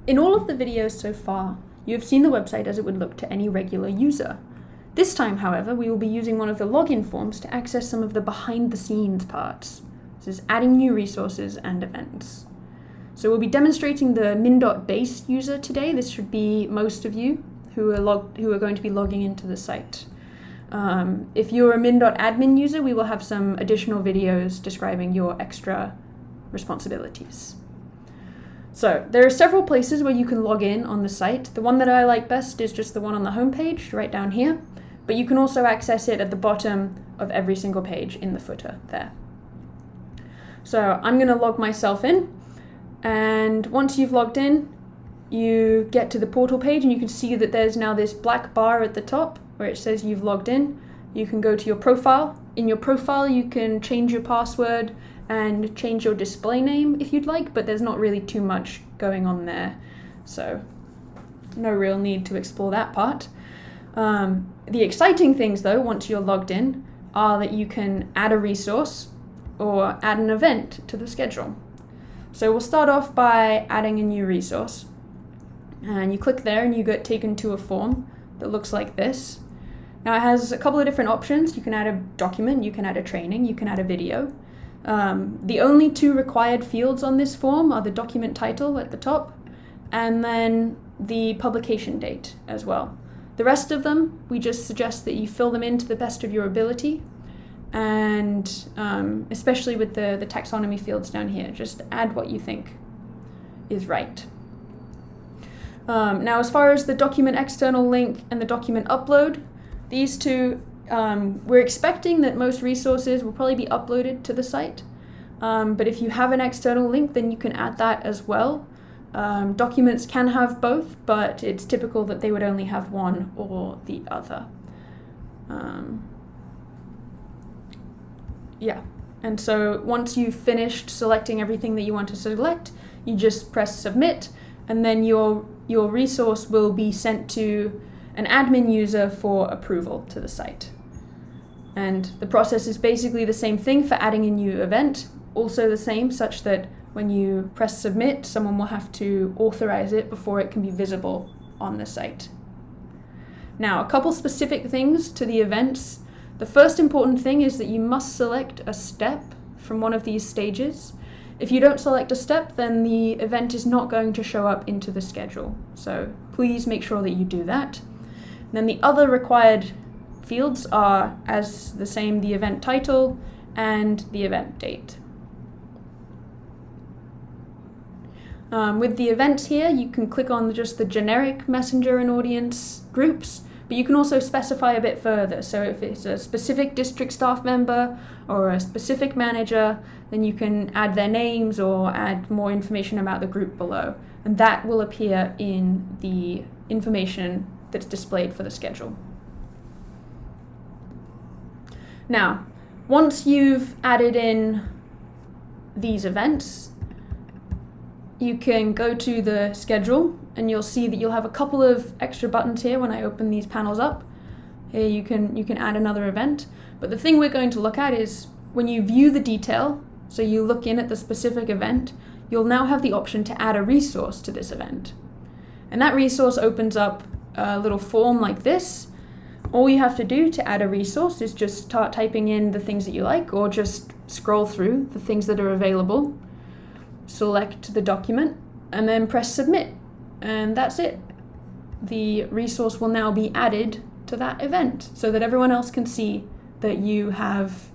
In all of the videos so far, you have seen the website as it would look to any regular user. This time, however, we will be using one of the login forms to access some of the behind-the-scenes parts. This is adding new resources and events. So we'll be demonstrating the MnDOT base user today. This should be most of you who are going to be logging into the site. If you're a MnDOT admin user, we will have some additional videos describing your extra responsibilities. So there are several places where you can log in on the site. The one that I like best is just the one on the homepage right down here, but you can also access it at the bottom of every single page in the footer there. So I'm going to log myself in, and once you've logged in, you get to the portal page and you can see that there's now this black bar at the top where it says you've logged in. You can go to your profile. In your profile, you can change your password and change your display name if you'd like, but there's not really too much going on there. So no real need to explore that part. The exciting things though, once you're logged in, are that you can add a resource or add an event to the schedule. So we'll start off by adding a new resource. And you click there and you get taken to a form that looks like this. Now it has a couple of different options. You can add a document, you can add a training, you can add a video. The only two required fields on this form are the document title at the top and then the publication date as well. The rest of them, we just suggest that you fill them in to the best of your ability, and especially with the taxonomy fields down here, just add what you think is right. Now, as far as the document external link and the document upload, these two, we're expecting that most resources will probably be uploaded to the site. But if you have an external link, then you can add that as well. Documents can have both, but it's typical that they would only have one or the other. Yeah, and so once you've finished selecting everything that you want to select, you just press submit, and then your resource will be sent to an admin user for approval to the site. And the process is basically the same thing for adding a new event, also the same, such that when you press submit, someone will have to authorize it before it can be visible on the site. Now, a couple specific things to the events. The first important thing is that you must select a step from one of these stages. If you don't select a step, then the event is not going to show up into the schedule. So please make sure that you do that. And then the other required fields are, as the same, the event title and the event date. With the events here, you can click on just the generic messenger and audience groups, but you can also specify a bit further. So if it's a specific district staff member or a specific manager, then you can add their names or add more information about the group below. And that will appear in the information that's displayed for the schedule. Now, once you've added in these events, you can go to the schedule and you'll see that you'll have a couple of extra buttons here when I open these panels up. Here you can add another event. But the thing we're going to look at is when you view the detail, so you look in at the specific event, you'll now have the option to add a resource to this event. And that resource opens up a little form like this. All you have to do to add a resource is just start typing in the things that you like, or just scroll through the things that are available. Select the document and then press submit, and that's it. The resource will now be added to that event so that everyone else can see that you have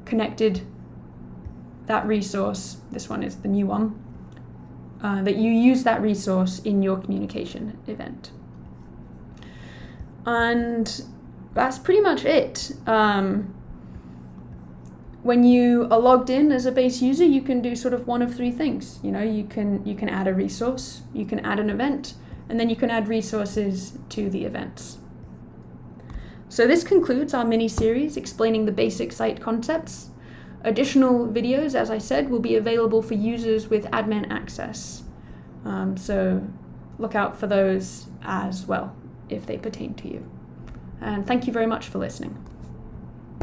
connected that resource. This one is the new one, that you use that resource in your communication event. And that's pretty much it. When you are logged in as a base user, you can do sort of one of three things. You can add a resource, you can add an event, and then you can add resources to the events. So this concludes our mini-series explaining the basic site concepts. Additional videos, as I said, will be available for users with admin access. So look out for those as well if they pertain to you. And thank you very much for listening.